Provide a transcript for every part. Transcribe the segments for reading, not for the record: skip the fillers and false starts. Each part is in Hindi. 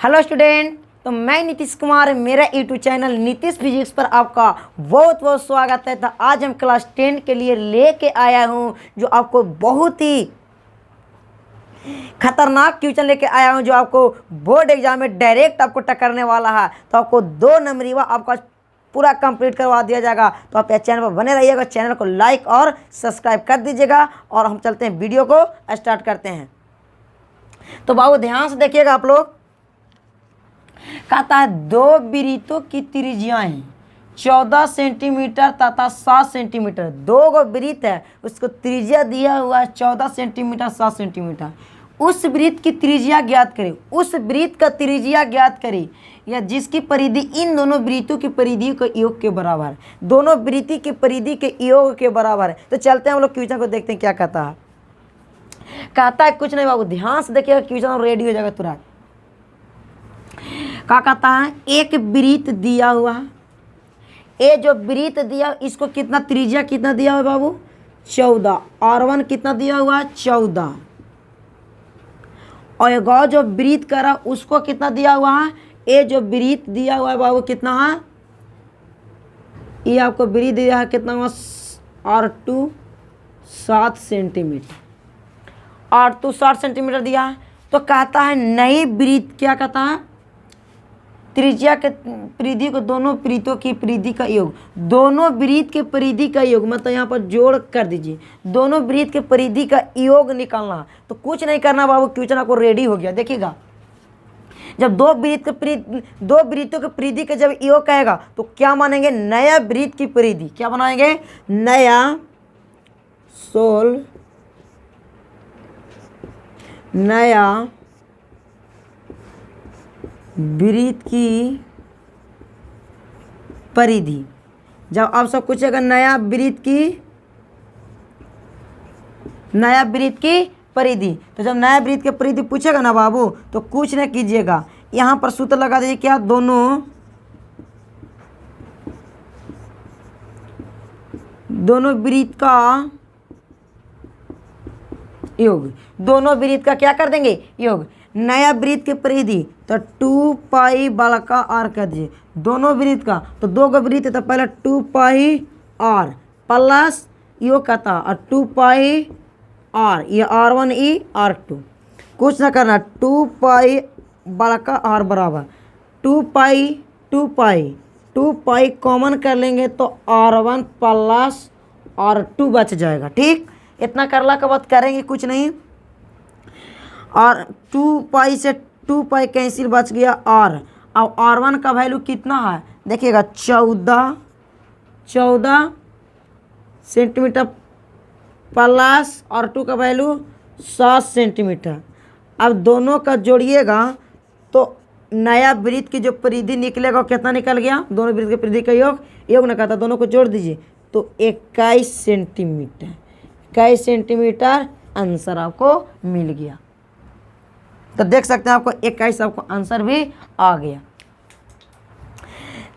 हेलो स्टूडेंट, तो मैं नीतीश कुमार, मेरा यूट्यूब चैनल नीतीश फिजिक्स पर आपका बहुत बहुत स्वागत है। तो आज हम क्लास 10 के लिए लेके आया हूँ जो आपको बहुत ही खतरनाक क्वेश्चन लेके आया हूँ जो आपको बोर्ड एग्जाम में डायरेक्ट आपको टक्करने वाला है। तो आपको 2 नंबरी आपका पूरा कंप्लीट करवा दिया जाएगा। तो आप चैनल पर बने रहिएगा, चैनल को लाइक और सब्सक्राइब कर दीजिएगा। और हम चलते हैं, वीडियो को स्टार्ट करते हैं। तो बाबू ध्यान से देखिएगा आप लोग। कहता है 2 वृत्तों की त्रिज्याएं 14 सेंटीमीटर तथा 7 सेंटीमीटर। 2 गो वृत्त है, उसको त्रिज्या दिया हुआ है 14 सेंटीमीटर 7 सेंटीमीटर। उस वृत्त की त्रिज्या ज्ञात करें। उस वृत्त का त्रिज्या ज्ञात करें या जिसकी परिधि इन दोनों वृत्तों की परिधि के योग के बराबर है। दोनों वृत्ति की परिधि के योग के बराबर है। तो चलते हैं हम लोग क्वेश्चन को देखते हैं क्या कहता है। कहता है कुछ नहीं बाबू, ध्यान से देखिएगा, क्वेश्चन रेडी हो जाएगा तुरंत। क्या कहता है, एक वृत्त दिया हुआ है। ये जो वृत्त दिया इसको कितना त्रिज्या कितना दिया हुआ है बाबू, 14। R1 कितना दिया हुआ है, 14। और ये जो वृत्त करा उसको कितना दिया हुआ है, ये जो वृत्त दिया हुआ है बाबू कितना है, ये आपको वृत्त दिया है कितना हुआ, R2 7 सेंटीमीटर। R2 7 सेंटीमीटर दिया है। तो कहता है नई वृत्त क्या कहता है, त्रिज्या के परिधि को दोनों वृत्तों की परिधि का योग। दोनों वृत्त के परिधि का योग मतलब यहाँ पर जोड़ कर दीजिए। दोनों वृत्त के परिधि का योग निकालना। तो कुछ नहीं करना बाबू, क्वेश्चन आपको रेडी हो गया। देखिएगा, जब दो वृत्तों के परिधि का जब योग कहेगा तो क्या मानेंगे, नया वृत्त की परिधि। क्या बनाएंगे, नया वृत्त की परिधि। जब आप सब पूछेगा नया वृत्त की परिधि, तो जब नया वृत्त की परिधि पूछेगा ना बाबू तो कुछ नहीं कीजिएगा, यहाँ पर सूत्र लगा दीजिए। क्या, दोनों वृत्त का योग। दोनों वृत्त का क्या कर देंगे, योग। नया वृत्त की परिधि तो 2 पाई बड़का आर कर दीजिए। दोनों वृत्त का तो 2 गो वृत्त तो पहले 2 पाई आर प्लस योग कहता और 2 पाई आर, ये R1 ई R2। कुछ ना करना, 2 पाई बड़का आर बराबर 2 पाई कॉमन कर लेंगे तो R1 प्लस R2 बच जाएगा। ठीक, इतना करला के बाद करेंगे कुछ नहीं। और 2 पाई से 2 पाई कैंसिल, बच गया R। अब R1 का वैल्यू कितना है देखिएगा, 14 सेंटीमीटर प्लस R2 का वैल्यू 7 सेंटीमीटर। अब दोनों का जोड़िएगा तो नया वृत्त की जो परिधि निकलेगा कितना निकल गया, दोनों वृत्त की परिधि का योग न कहता, दोनों को जोड़ दीजिए तो 21 सेंटीमीटर। 21 सेंटीमीटर आंसर आपको मिल गया। तो देख सकते हैं आपको 21 आपको आंसर भी आ गया।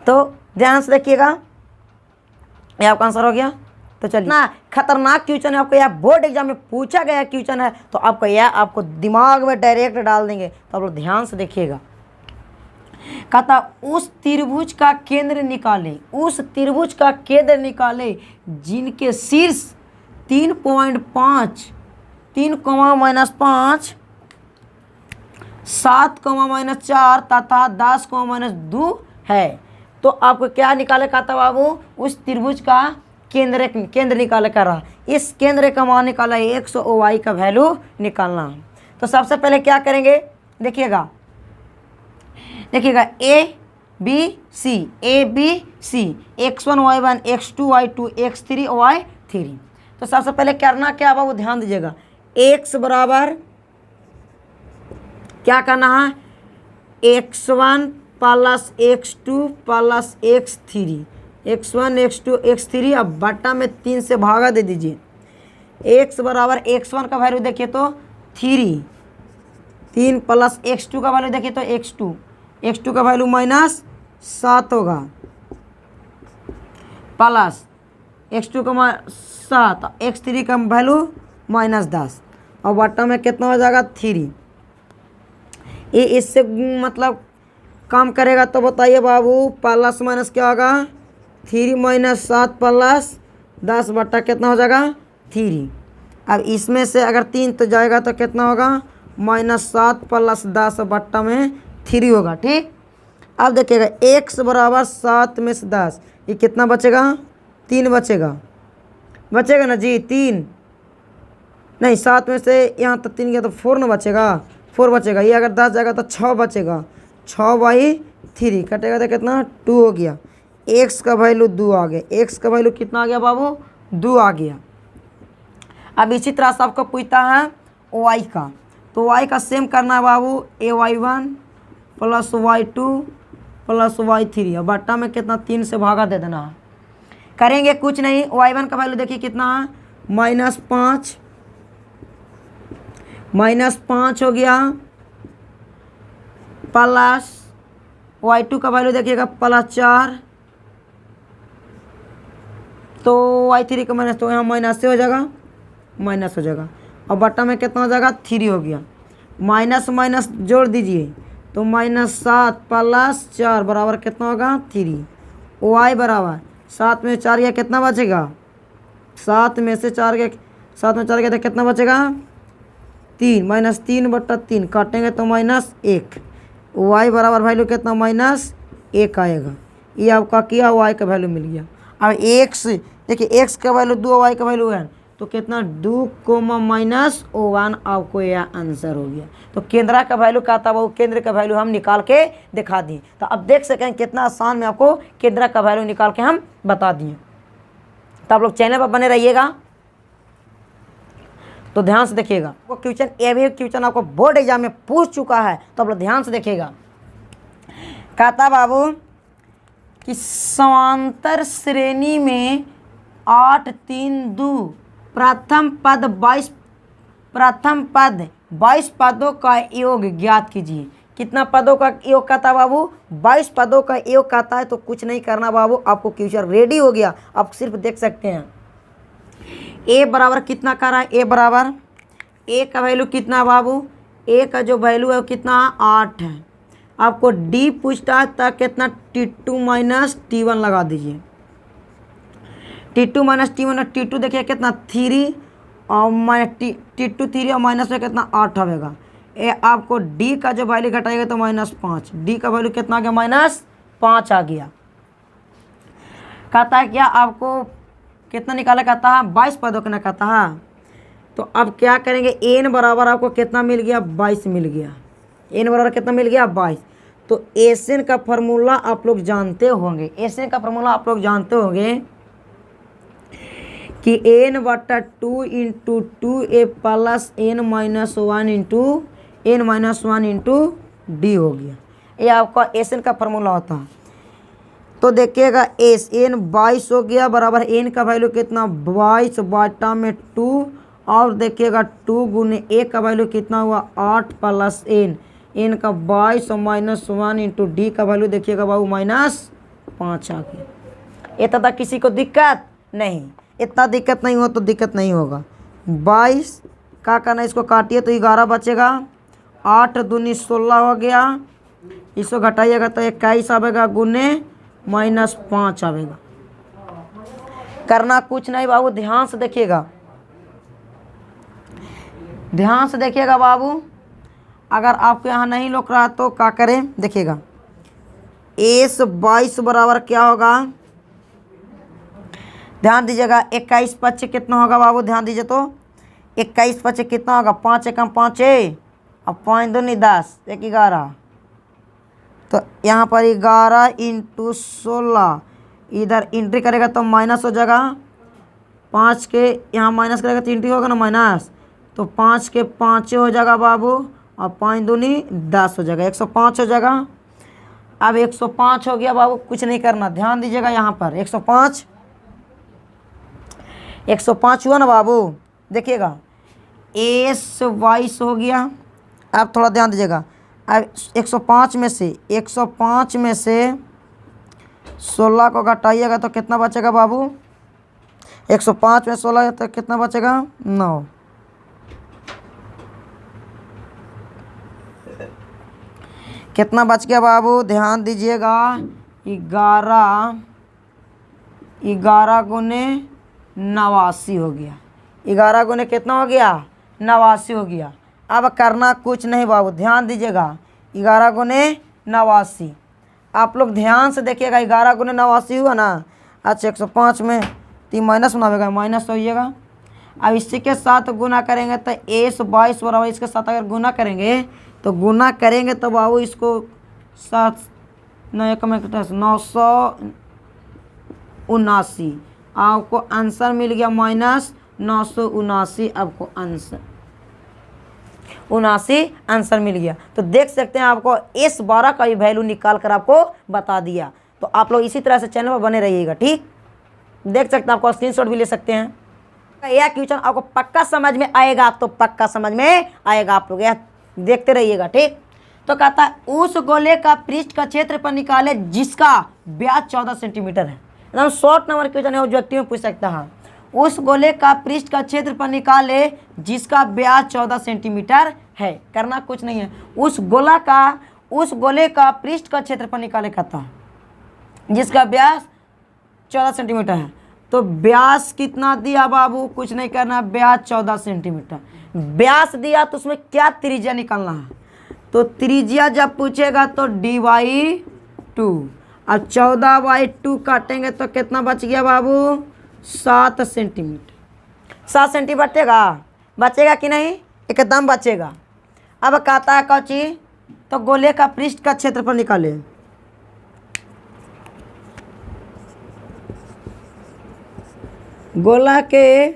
तो ध्यान से देखिएगा, ये आपका आंसर हो गया। तो चलिए ना, खतरनाक क्वेश्चन है, आपको यह बोर्ड एग्जाम में पूछा गया क्वेश्चन है, तो आपको यह आपको दिमाग में डायरेक्ट डाल देंगे। तो आप लोग ध्यान से देखिएगा। कहता उस त्रिभुज का केंद्र निकाले, उस त्रिभुज का केंद्र निकाले जिनके शीर्ष 3.5 3, -5 7, -4 तथा 10, -2 है। तो आपको क्या निकाले कहता बाबू, उस त्रिभुज का केंद्र निकाले कर रहा। इस केंद्र का मान निकाला है, x और y का वैल्यू निकालना। तो सबसे पहले क्या करेंगे, देखिएगा A B C x1 y1 x2 y2 x3 y3। तो सबसे पहले करना क्या बाबू, ध्यान दीजिएगा। x बराबर क्या करना है, x1 plus x2 plus x3, x1 x2 x3। अब बट्टा में 3 से भागा दे दीजिए। x बराबर x1 का वैल्यू देखिए तो 3 प्लस x2 का वैल्यू देखिए तो x2 का वैल्यू -7 होगा, प्लस x2 का 7, x3 का वैल्यू -10 और बट्टा में कितना हो जाएगा, 3। ये इससे मतलब काम करेगा तो बताइए बाबू, प्लस माइनस क्या होगा 3 माइनस 7 प्लस 10 बट्टा कितना हो जाएगा 3। अब इसमें से अगर 3 तो जाएगा तो कितना होगा -7 प्लस 10 बट्टा में 3 होगा। ठीक, अब देखिएगा x बराबर 7 में से 10, ये कितना बचेगा 3 बचेगा ना जी, 3 नहीं 7 में से यहाँ तो 3 गया तो 4 ना बचेगा, 4 बचेगा। ये अगर 10 जाएगा तो 6 बचेगा, 6/3 कटेगा तो कितना 2 हो गया। x का वैल्यू 2 आ गया, x का वैल्यू कितना आ गया बाबू 2 आ गया। अब इसी तरह से आपको पूछता है y का, तो y का सेम करना है बाबू ay1 plus y2 plus y3 और बट्टा में कितना 3 से भागा दे देना है। करेंगे कुछ नहीं, y1 का वैल्यू देखिए कितना है -5 हो गया प्लस y2 का वैल्यू देखिएगा +4, तो y3 का माइनस, तो यहाँ माइनस से हो जाएगा माइनस हो जाएगा और बट्टा में कितना हो जाएगा 3 हो गया। माइनस माइनस जोड़ दीजिए तो -7 प्लस 4 बराबर कितना होगा 3। y बराबर 7 में 4 गया कितना बचेगा 7 में से 4 गया तो कितना बचेगा 3, -3/3 काटेंगे तो -1। y बराबर वैल्यू कितना -1 आएगा। ये आपका किया y का वैल्यू मिल गया। अब x देखिए x का वैल्यू 2 y का वैल्यू 1, तो कितना 2, -1 आपको यह आंसर हो गया। तो केंद्र का वैल्यू क्या था वो, केंद्र का वैल्यू हम निकाल के दिखा दिए। तो अब देख सकें कितना आसान में आपको केंद्र का वैल्यू निकाल के हम बता दिए। तो आप लोग चैनल पर बने रहिएगा, तो ध्यान से देखिएगा। वो क्वेश्चन, ये भी क्वेश्चन आपको बोर्ड एग्जाम में पूछ चुका है, तो आप लोग ध्यान से देखिएगा। कहता बाबू कि समांतर श्रेणी में 8, 3, 2 प्रथम पद 22 पदों का योग ज्ञात कीजिए। कितना पदों का योग कहता है बाबू 22 पदों का योग कहता है। तो कुछ नहीं करना बाबू, आपको क्वेश्चन रेडी हो गया, आप सिर्फ देख सकते हैं। ए बराबर कितना कर रहा है, ए बराबर ए का वैल्यू कितना है बाबू, ए का जो वैल्यू है वो कितना 8 है। आपको डी पूछता है तब कितना T2 माइनस T1 लगा दीजिए। T2 माइनस T1 और T2 देखिए कितना 3 और T2 3 और माइनस में कितना 8 आएगा। ये आपको D का जो वैल्यू घटाएगा तो -5, D का वैल्यू कितना आ गया -5 आ गया। कहता है क्या आपको कितना निकाला, कहता है 22 पदों का ना कहता है। तो अब क्या करेंगे, n बराबर आपको कितना मिल गया 22 मिल गया। n बराबर कितना मिल गया 22। तो एसएन का फॉर्मूला आप लोग जानते होंगे, एसएन का फॉर्मूला आप लोग जानते होंगे कि n/2 × 2a plus n-1 D हो गया। ये आपका एसएन का फॉर्मूला होता है। तो देखिएगा एस n 22 हो गया बराबर n का वैल्यू कितना 22/2 और देखिएगा 2 गुने a का वैल्यू कितना हुआ 8 प्लस n का 22 और -1 × d का वैल्यू देखिएगा बाबू -5 आ गया। इतना किसी को दिक्कत नहीं, इतना दिक्कत नहीं हो तो दिक्कत नहीं होगा। 22 का करना, इसको काटिए तो 11 बचेगा, 8 दूनी 16 हो गया, इसको घटाइएगा तो 21 आएगा गुने -5 आएगा। करना कुछ नहीं बाबू, ध्यान से देखिएगा, ध्यान से देखिएगा बाबू। अगर आपको यहाँ नहीं लौक रहा तो क्या करें, देखिएगा एस 22 बराबर क्या होगा, ध्यान दीजिएगा 21 पच्चीस कितना होगा बाबू, ध्यान दीजिए तो 21 पच्चीस कितना होगा 5 एकम 5 और 5 दूनी 10 1 11। तो यहाँ पर 11 × 16 इधर एंट्री करेगा तो माइनस हो जाएगा, 5 के यहाँ माइनस करेगा तो एंट्री होगा ना माइनस, तो 5 के 5 हो जाएगा बाबू और 5 दूनी 10 हो जाएगा, 105 हो जाएगा। अब 105 हो गया बाबू, कुछ नहीं करना, ध्यान दीजिएगा यहाँ पर 105 हुआ ना बाबू। देखिएगा एस 22 हो गया। अब थोड़ा ध्यान दीजिएगा, अब 105 में से 16 को घटाइएगा तो कितना बचेगा बाबू, 105 में 16 तो कितना बचेगा 9। कितना बच गया बाबू, ध्यान दीजिएगा। 11 गुने 89 हो गया। 11 गुने कितना हो गया, 89 हो गया। अब करना कुछ नहीं बाबू, ध्यान दीजिएगा। 11 गुने 89, आप लोग ध्यान से देखिएगा। 11 गुने 89 हुआ ना। अच्छा 105 में 3 माइनस बनाएगा, माइनस होइएगा। अब इसी के साथ गुना करेंगे तो 22 बराबर, इसके साथ अगर गुना करेंगे तो बाबू इसको 979। आपको आंसर मिल गया -979। आपको आंसर 79 आंसर मिल गया। तो देख सकते हैं आपको इस 12 का भी वैल्यू निकाल कर आपको बता दिया। तो आप लोग इसी तरह से चैनल पर बने रहिएगा, ठीक। देख सकते हैं, आपको स्क्रीनशॉट भी ले सकते हैं। यह क्वेश्चन आपको पक्का समझ में आएगा, तो पक्का समझ में आएगा, आप लोग यह देखते रहिएगा, ठीक। तो कहता है उस गोले का पृष्ठ का क्षेत्रफल निकाले जिसका व्यास 14 सेंटीमीटर है। एकदम शॉर्ट नंबर क्वेश्चन है, ऑब्जेक्टिव में पूछ सकता है। उस गोले का पृष्ठ का क्षेत्रफल निकाले जिसका व्यास 14 सेंटीमीटर है। करना कुछ नहीं है, उस गोले का पृष्ठ का क्षेत्रफल निकाले कहता है जिसका व्यास 14 सेंटीमीटर है। तो व्यास कितना दिया बाबू, कुछ नहीं करना, व्यास 14 सेंटीमीटर। व्यास दिया तो उसमें क्या त्रिज्या निकालना है। तो त्रिज्या जब पूछेगा तो d/2। अब 14/2 काटेंगे तो कितना बच गया बाबू, 7 सेंटीमीटर। 7 सेंटीमीटर बचेगा कि नहीं, एकदम बचेगा। अब कहता है कौची, तो गोले का पृष्ठ का क्षेत्रफल निकाले। गोला के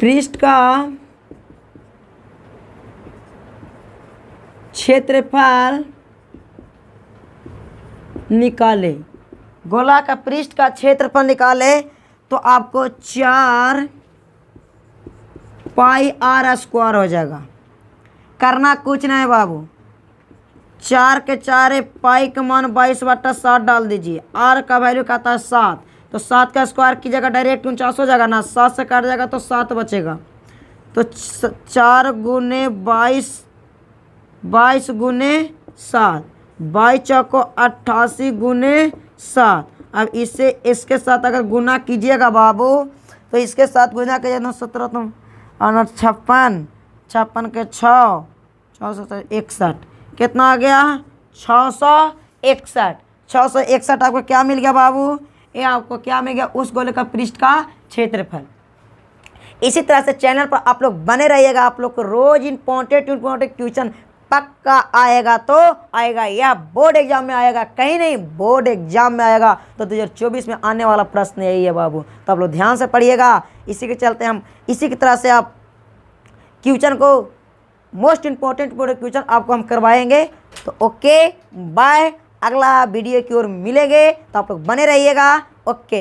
पृष्ठ का क्षेत्रफल निकाले। गोला का पृष्ठ का क्षेत्रफल निकाले तो आपको 4πr² हो जाएगा। करना कुछ नहीं बाबू, 4 के 4 पाई का मान 22/7 डाल दीजिए। r का वैल्यू कहता है 7, तो 7 का स्क्वायर की जगह डायरेक्ट 49 हो जाएगा ना। 7 से काट जाएगा तो 7 बचेगा। तो 4 गुने 22 गुने 7, 22 चौको 88 गुने 7। अब इसे इसके साथ अगर गुना कीजिएगा बाबू, तो इसके साथ गुना कीजिएगा 17 तुम 56, 56 के 6, 661। कितना आ गया, 661। 661 आपको क्या मिल गया बाबू, ये आपको क्या मिल गया, उस गोले का पृष्ठ का क्षेत्रफल। इसी तरह से चैनल पर आप लोग बने रहिएगा। आप लोग को रोज इंपॉर्टेंट क्वेश्चन पक्का आएगा तो आएगा, या बोर्ड एग्जाम में आएगा, कहीं नहीं, बोर्ड एग्जाम में आएगा। तो 2024 में आने वाला प्रश्न यही है बाबू। तो आप लोग ध्यान से पढ़िएगा। इसी के चलते हम इसी की तरह से आप क्वेश्चन को, मोस्ट इंपॉर्टेंट क्वेश्चन आपको हम करवाएंगे। तो ओके बाय, अगला वीडियो की ओर मिलेंगे, तो आप लोग बने रहिएगा। ओके।